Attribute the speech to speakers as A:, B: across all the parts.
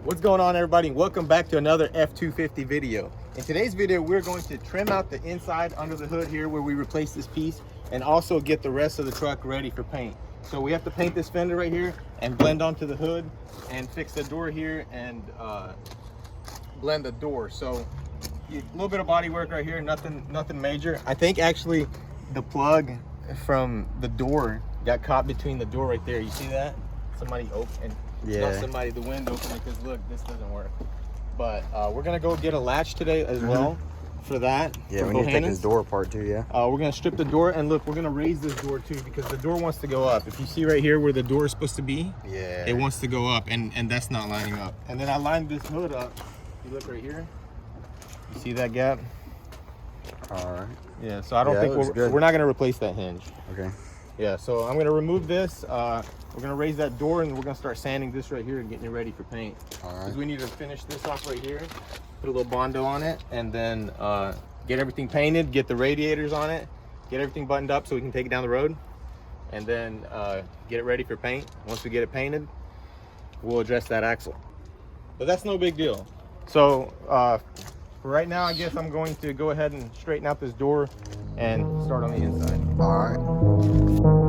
A: What's going on, everybody? Welcome back to another F-250 video. In today's video, we're going to trim out the inside under the hood here where we replace this piece and also get the rest of the truck ready for paint. So we have to paint this fender right here and blend onto the hood and fix the door here and blend the door. So a little bit of body work right here, nothing major. I think actually the plug from the door got caught between the door right there. You see that? Somebody opened.
B: Yeah.
A: Not somebody, the window open, because look, this doesn't work. But we're gonna go get a latch today as well for that.
B: Yeah, we need to take this door apart too. Yeah.
A: We're gonna strip the door, and look, we're gonna raise this door too because the door wants to go up. If you see right here where the door is supposed to be,
B: yeah,
A: it wants to go up, and that's not lining up. And then I lined this hood up. You look right here. You see that gap?
B: All right.
A: Yeah. So I don't think we're not gonna replace that hinge.
B: Okay.
A: Yeah, so I'm gonna remove this. We're gonna raise that door, and we're gonna start sanding this right here and getting it ready for paint.
B: All right.
A: Because we need to finish this off right here, put a little Bondo on it, and then get everything painted, get the radiators on it, get everything buttoned up so we can take it down the road, and then get it ready for paint. Once we get it painted, we'll address that axle. But that's no big deal. So for right now, I guess I'm going to go ahead and straighten out this door and start on the inside.
B: All right.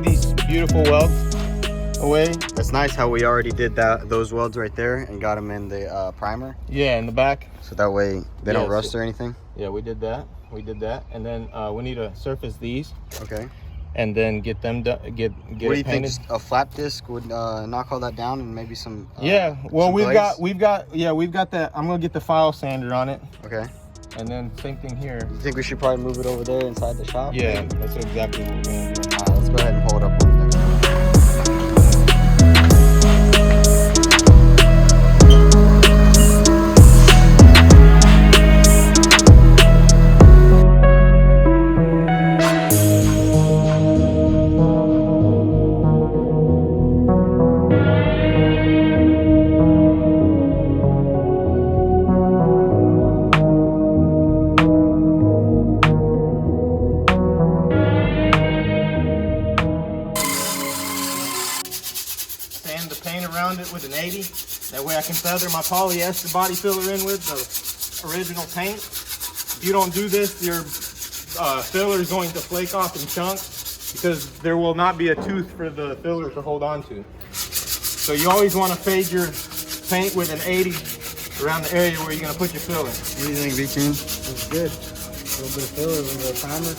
B: These beautiful welds away. That's nice how we already did those welds right there and got them in the primer.
A: Yeah, in the back.
B: So that way they don't rust or anything.
A: Yeah, we did that. And then we need to surface these.
B: Okay.
A: And then get them done. Get
B: what do you
A: it painted.
B: think? A flat disc would knock all that down, and maybe some.
A: Yeah. Well,
B: some
A: we've
B: glaze?
A: got that. I'm gonna get the file sander on it.
B: Okay.
A: And then same thing here.
B: You think we should probably move it over there inside the shop?
A: Yeah, that's exactly what we're gonna do.
B: All right, let's go ahead and pull it up over there.
A: Around it with an 80. That way I can feather my polyester body filler in with the original paint. If you don't do this, your filler is going to flake off in chunks because there will not be a tooth for the filler to hold on to. So you always want to fade your paint with an 80 around the area where you're going to put your filler.
B: What do you think, V-Team?
A: It's good. A little bit of filler, a little bit of primer.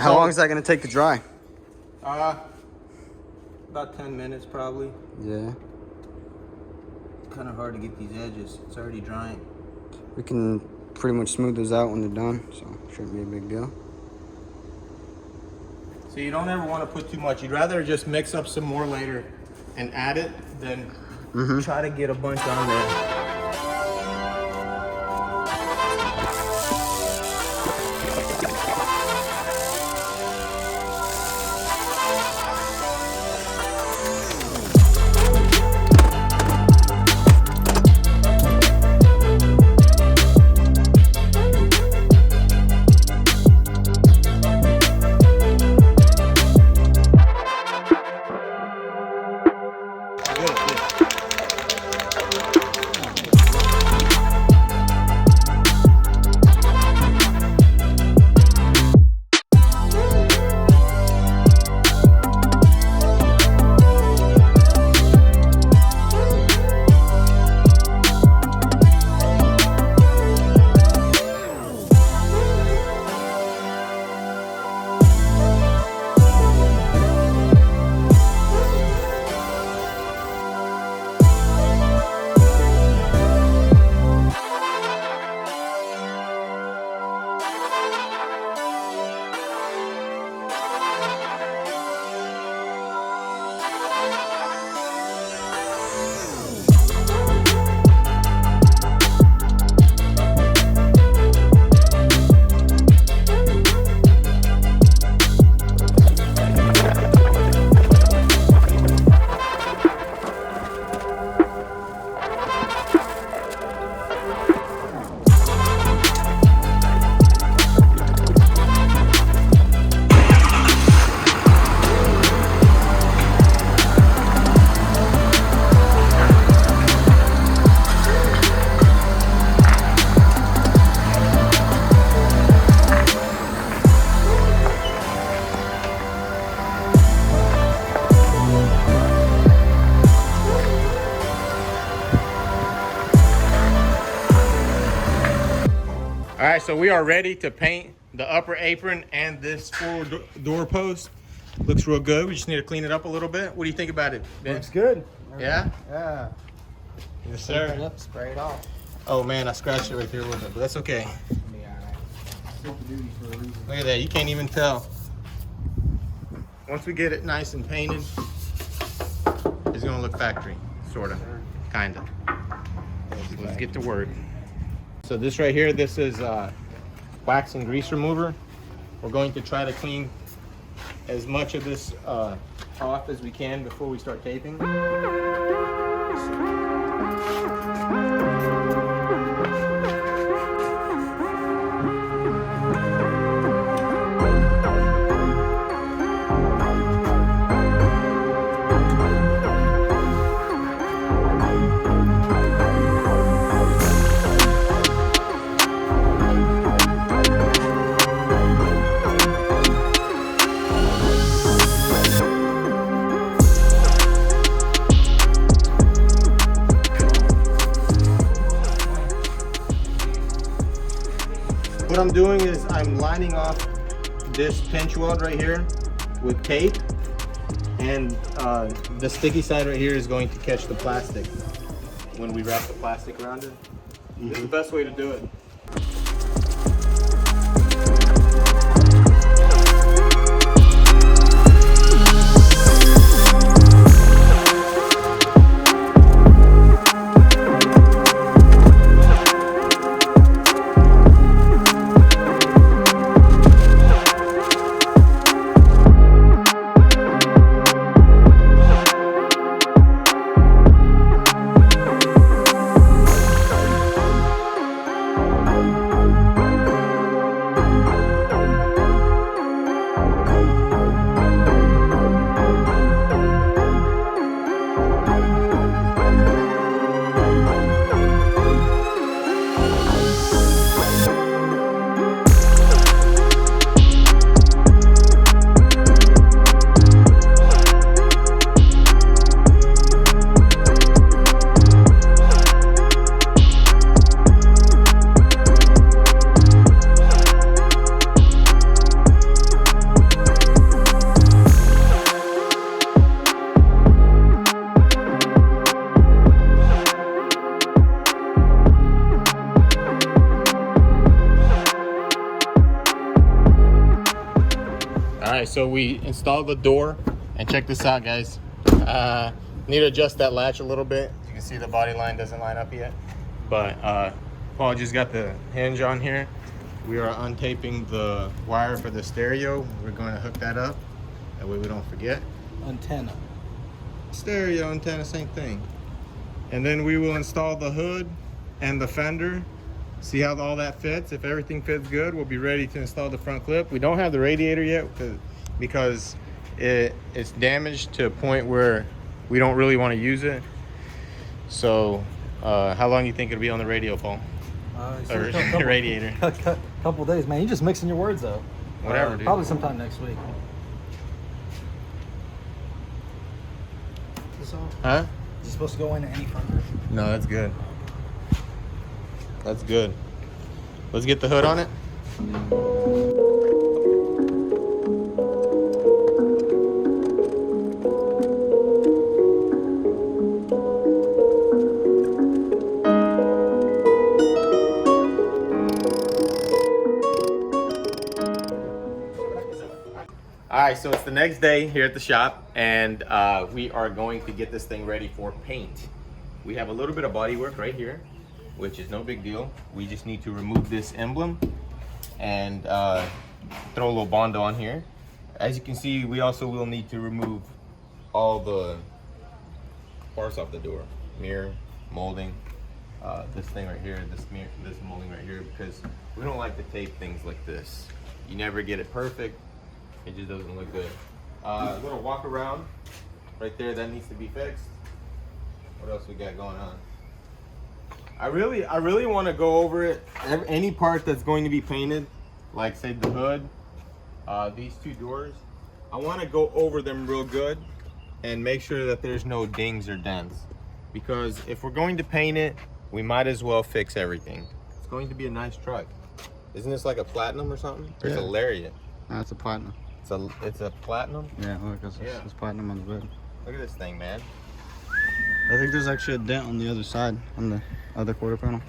B: How long is that going to take to dry?
A: About 10 minutes probably.
B: Yeah.
A: It's kind of hard to get these edges. It's already drying.
B: We can pretty much smooth those out when they're done, so shouldn't be a big deal.
A: So you don't ever want to put too much. You'd rather just mix up some more later and add it than try to get a bunch on there. All right, so we are ready to paint the upper apron and this full door post. Looks real good. We just need to clean it up a little bit. What do you think about it, Ben?
B: Looks good.
A: Yeah?
B: Yeah.
A: Yes, sir.
B: It up, spray it off.
A: Oh man, I scratched it right there a little bit, but that's okay. Look at that, you can't even tell. Once we get it nice and painted, it's gonna look factory, sorta, kinda. So let's get to work. So this right here, this is wax and grease remover. We're going to try to clean as much of this off as we can before we start taping. What I'm doing is I'm lining off this pinch weld right here with tape, and the sticky side right here is going to catch the plastic when we wrap the plastic around it. This is the best way to do it. All right, so we installed the door, and check this out, guys. Need to adjust that latch a little bit. You can see the body line doesn't line up yet, but Paul just got the hinge on here. We are untaping the wire for the stereo. We're going to hook that up, that way we don't forget.
B: Antenna.
A: Stereo, antenna, same thing. And then we will install the hood and the fender. See how all that fits. If everything fits good, we'll be ready to install the front clip. We don't have the radiator yet because it's damaged to a point where we don't really want to use it. So how long do you think it'll be on the radio, Paul? Or radiator?
B: Couple days, man. You're just mixing your words though.
A: Whatever, dude.
B: Probably sometime next week. This all?
A: Huh?
B: Is it supposed to go into any front grip?
A: No, that's good. That's good. Let's get the hood on it. All right, so it's the next day here at the shop, and we are going to get this thing ready for paint. We have a little bit of body work right here, which is no big deal. We just need to remove this emblem and throw a little Bondo on here. As you can see, we also will need to remove all the parts off the door. Mirror, molding, this thing right here, this mirror, this molding right here, because we don't like to tape things like this. You never get it perfect. It just doesn't look good. A little walk around right there, that needs to be fixed. What else we got going on? I really want to go over it. Any part that's going to be painted, like say the hood, these two doors, I want to go over them real good and make sure that there's no dings or dents. Because if we're going to paint it, we might as well fix everything. It's going to be a nice truck. Isn't this like a platinum or something? Or
B: Yeah.
A: it's a lariat?
B: That's a platinum.
A: It's a platinum?
B: Yeah, look, it's platinum on the bed.
A: Look at this thing, man.
B: I think there's actually a dent on the other side, on the other quarter panel.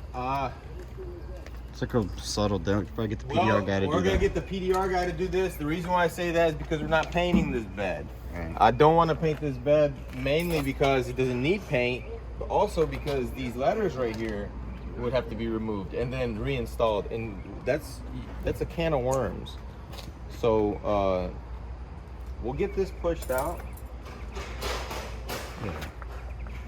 B: It's like a subtle dent. We could probably get the PDR guy to do that.
A: We're gonna get the PDR guy to do this. The reason why I say that is because we're not painting this bed.
B: Right.
A: I don't want to paint this bed mainly because it doesn't need paint, but also because these ladders right here would have to be removed and then reinstalled, and that's a can of worms. So we'll get this pushed out.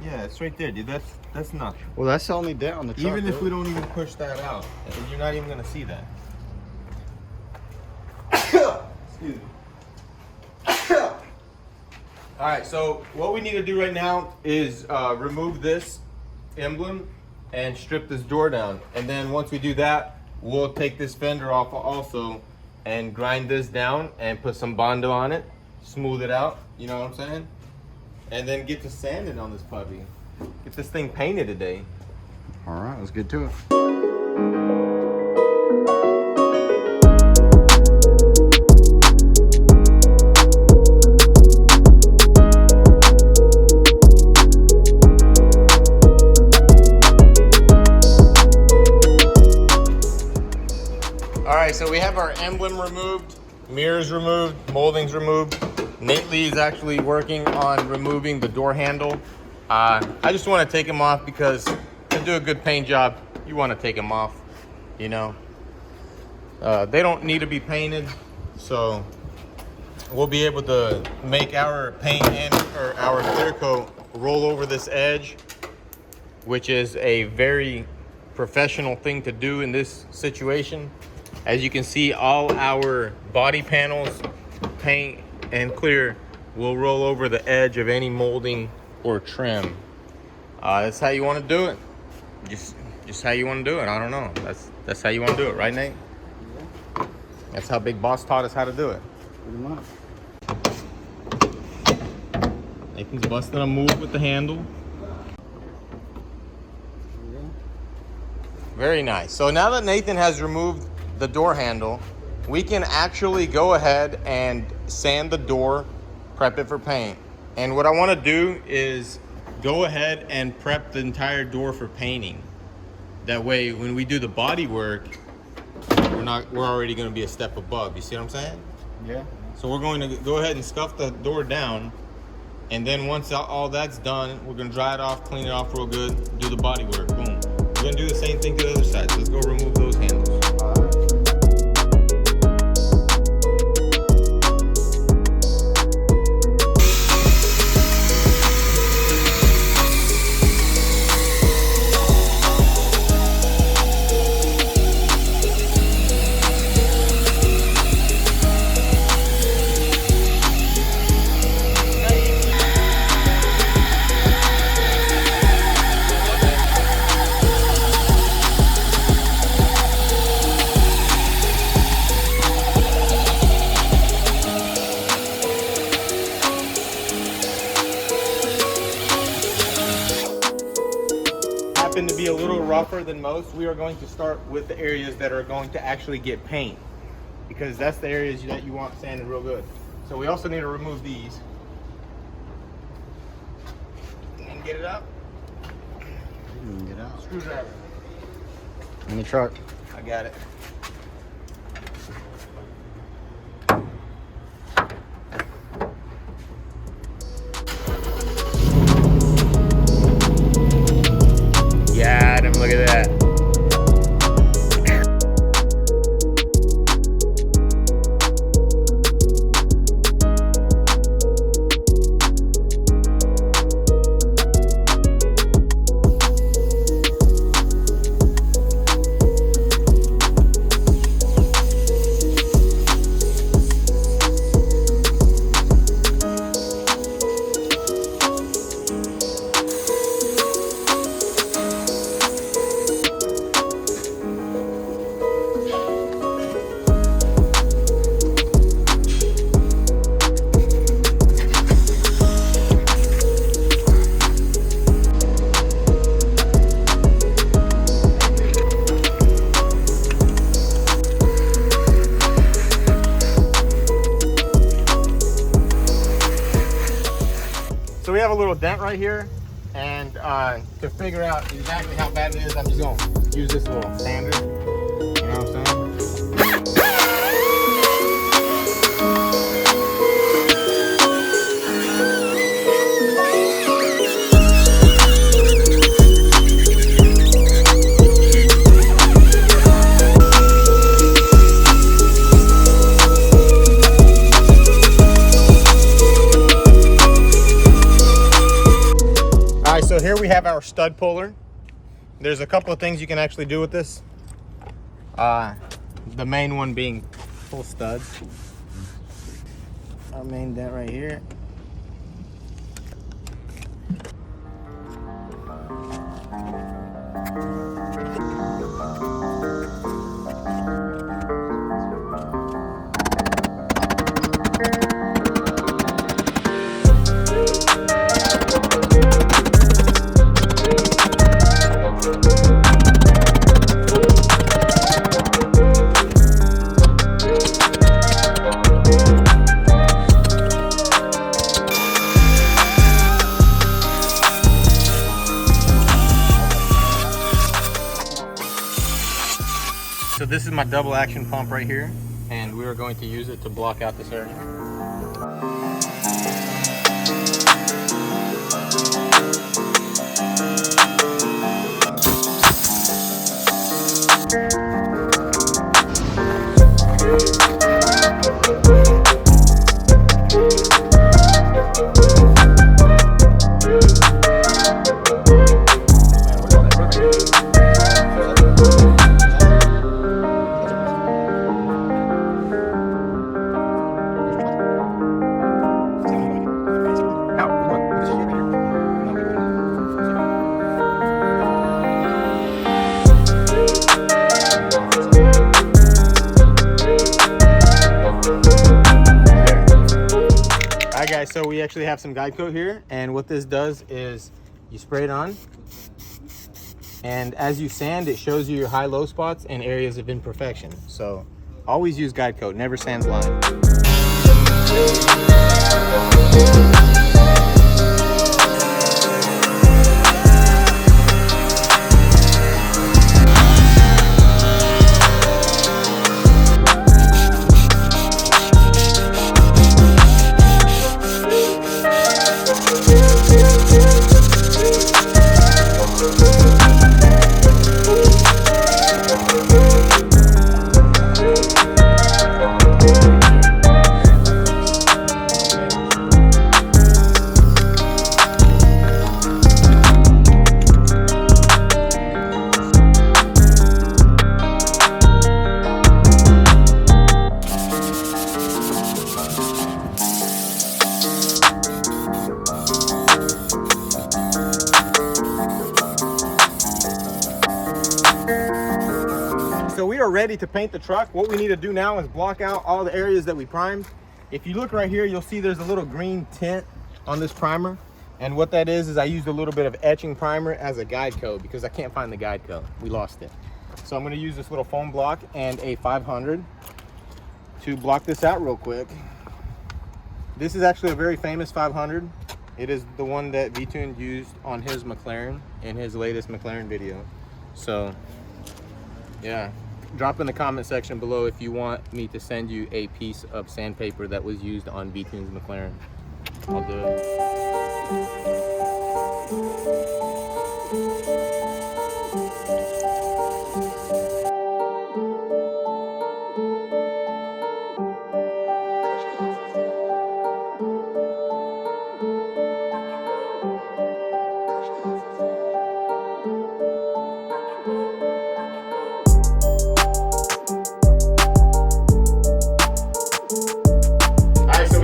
A: Yeah, it's right there, dude. That's nothing.
B: Well, that's the only dent on the truck.
A: Even if we don't even push that out, you're not even gonna see that. Excuse me. All right, so what we need to do right now is remove this emblem and strip this door down. And then once we do that, we'll take this fender off also and grind this down and put some Bondo on it, smooth it out, you know what I'm saying? And then get to sanding on this puppy. Get this thing painted today.
B: All right, let's get to it.
A: All right, so we have our emblem removed, mirrors removed, moldings removed. Nate Lee is actually working on removing the door handle. I just want to take them off because to do a good paint job, you want to take them off, you know. They don't need to be painted, so we'll be able to make our paint or our clear coat roll over this edge, which is a very professional thing to do in this situation. As you can see, all our body panels, paint and clear will roll over the edge of any molding or trim. That's how you want to do it. Just how you want to do it. I don't know. That's how you want to do it, right, Nate?
B: Yeah.
A: That's how Big Boss taught us how to do it.
B: Pretty much.
A: Nathan's busting a move with the handle. Very nice. So now that Nathan has removed the door handle, we can actually go ahead and sand the door, prep it for paint. And what I want to do is go ahead and prep the entire door for painting. That way, when we do the body work, we're already going to be a step above. You see what I'm saying?
B: Yeah.
A: So we're going to go ahead and scuff the door down, and then once all that's done, we're going to dry it off, clean it off real good, do the body work. Boom. We're going to do the same thing to the other side. So let's go remove those handles. To be a little rougher than most, we are going to start with the areas that are going to actually get paint, because that's the areas that you want sanded real good. So we also need to remove these and get it up.
B: Get out.
A: Screwdriver.
B: In the truck.
A: I got it. Got him, look at that. a little dent right here, and to figure out exactly how bad it is, I'm just gonna use this little sander. You know what I'm saying? So here we have our stud puller. There's a couple of things you can actually do with this. The main one being pull studs. Our main dent right here. So this is my double action pump right here, and we are going to use it to block out this area. So we actually have some guide coat here, and what this does is you spray it on, and as you sand, it shows you your high-low spots and areas of imperfection. So always use guide coat, never sand blind. So we are ready to paint the truck. What we need to do now is block out all the areas that we primed. If you look right here, you'll see there's a little green tint on this primer. And what that is I used a little bit of etching primer as a guide coat because I can't find the guide coat. We lost it. So I'm gonna use this little foam block and a 500 to block this out real quick. This is actually a very famous 500. It is the one that V-Tune used on his McLaren in his latest McLaren video. So yeah, drop in the comment section below if you want me to send you a piece of sandpaper that was used on V-Tune's McLaren. I'll do it.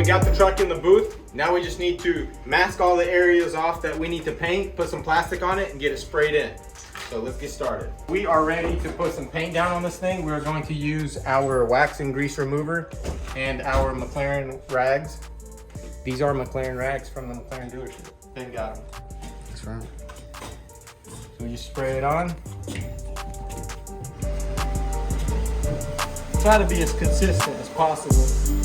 A: Got the truck in the booth. Now we just need to mask all the areas off that we need to paint, put some plastic on it, and get it sprayed in. So let's get started. We are ready to put some paint down on this thing. We're going to use our wax and grease remover and our McLaren rags. These are McLaren rags from the McLaren dealership. Ben got them.
B: That's right.
A: So we just spray it on. Try to be as consistent as possible.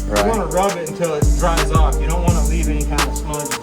A: Right. You want to rub it until it dries off. You don't want to leave any kind of smudges.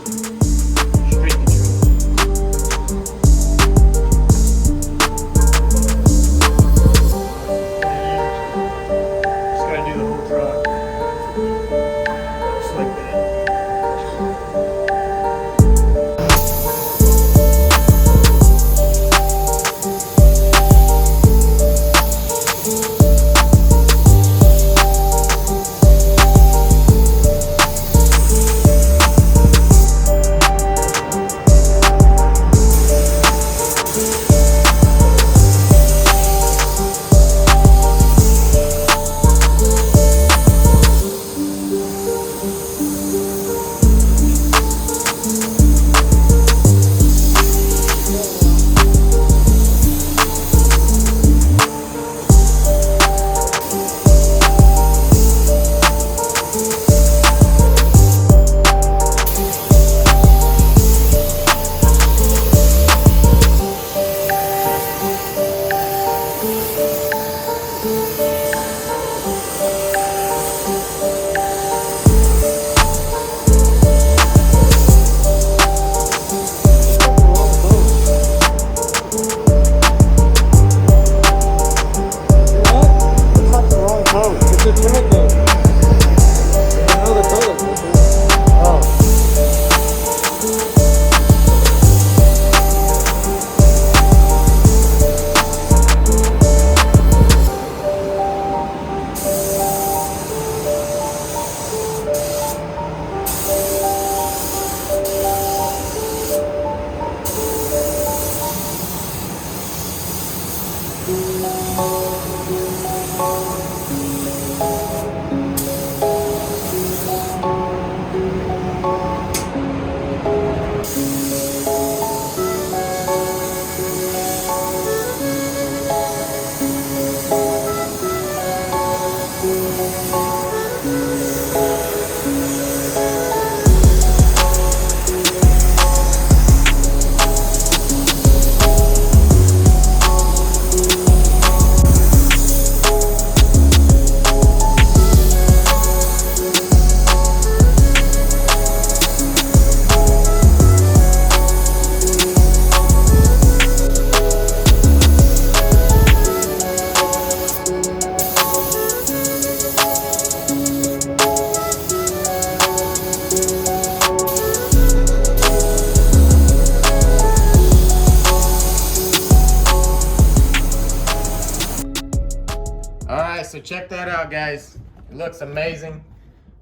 A: All right, so check that out, guys. It looks amazing.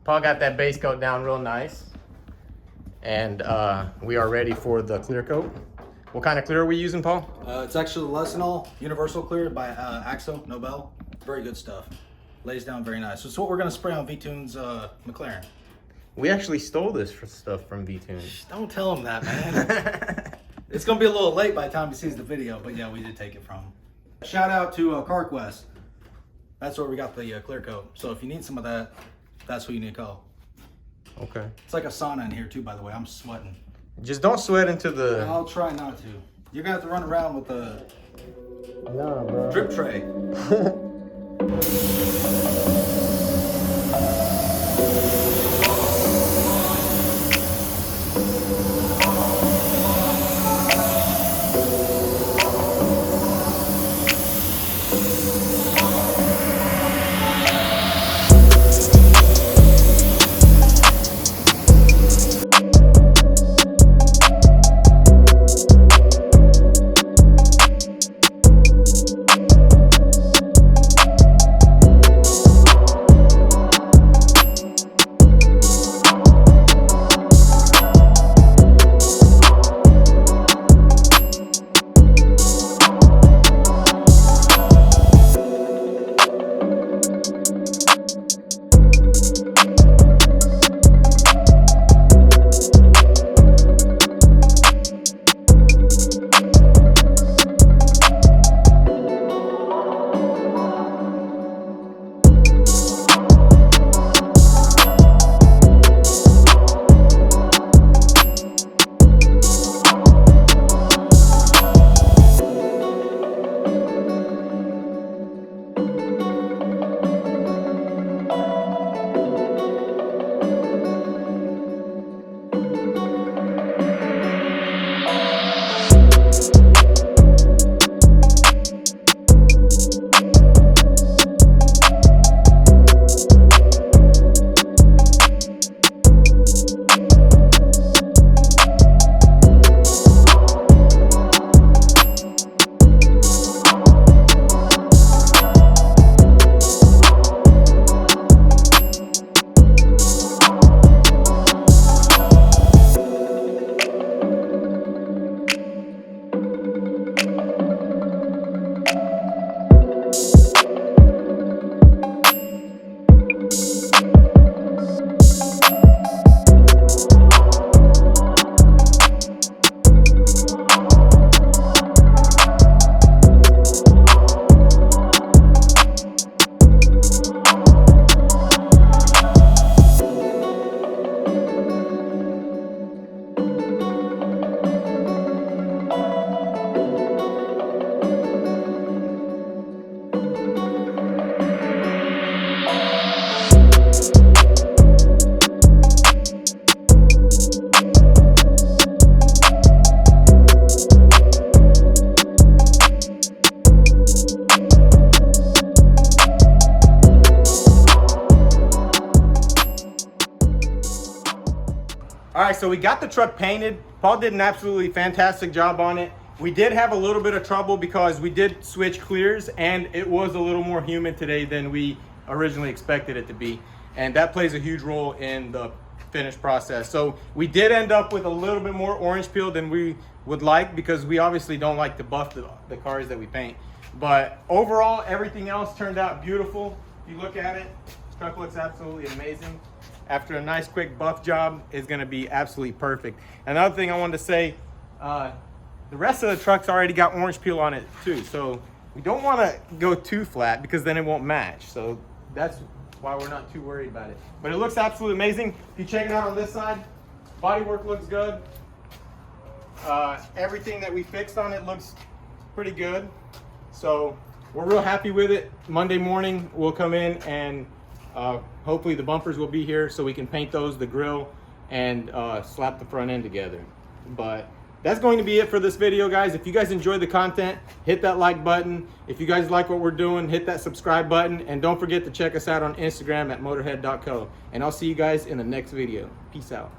A: Paul got that base coat down real nice. And we are ready for the clear coat. What kind of clear are we using, Paul?
C: It's actually Lesinol Universal Clear by Axo Nobel. Very good stuff. Lays down very nice. So it's what we're gonna spray on V-Tune's McLaren.
A: We actually stole this stuff from V-Tune.
C: Don't tell him that, man. It's gonna be a little late by the time he sees the video, but yeah, we did take it from him. Shout out to CarQuest. That's where we got the clear coat. So if you need some of that, that's who you need to call.
A: Okay.
C: It's like a sauna in here too, by the way. I'm sweating.
A: Just don't sweat into the...
C: I'll try not to. You're gonna have to run around with the
A: bro.
C: drip tray.
A: All right, so we got the truck painted. Paul did an absolutely fantastic job on it. We did have a little bit of trouble because we did switch clears and it was a little more humid today than we originally expected it to be. And that plays a huge role in the finished process. So we did end up with a little bit more orange peel than we would like because we obviously don't like to buff the cars that we paint. But overall, everything else turned out beautiful. If you look at it, this truck looks absolutely amazing. After a nice quick buff job, it's gonna be absolutely perfect. Another thing I wanted to say, the rest of the truck's already got orange peel on it too. So we don't wanna go too flat because then it won't match. So that's why we're not too worried about it. But it looks absolutely amazing. If you check it out on this side, bodywork looks good. Everything that we fixed on it looks pretty good. So we're real happy with it. Monday morning we'll come in and hopefully the bumpers will be here so we can paint those, the grill, and slap the front end together. But that's going to be it for this video, guys. If you guys enjoyed the content, hit that like button. If you guys like what we're doing, hit that subscribe button, and don't forget to check us out on Instagram at motorhead.co. And I'll see you guys in the next video. Peace out.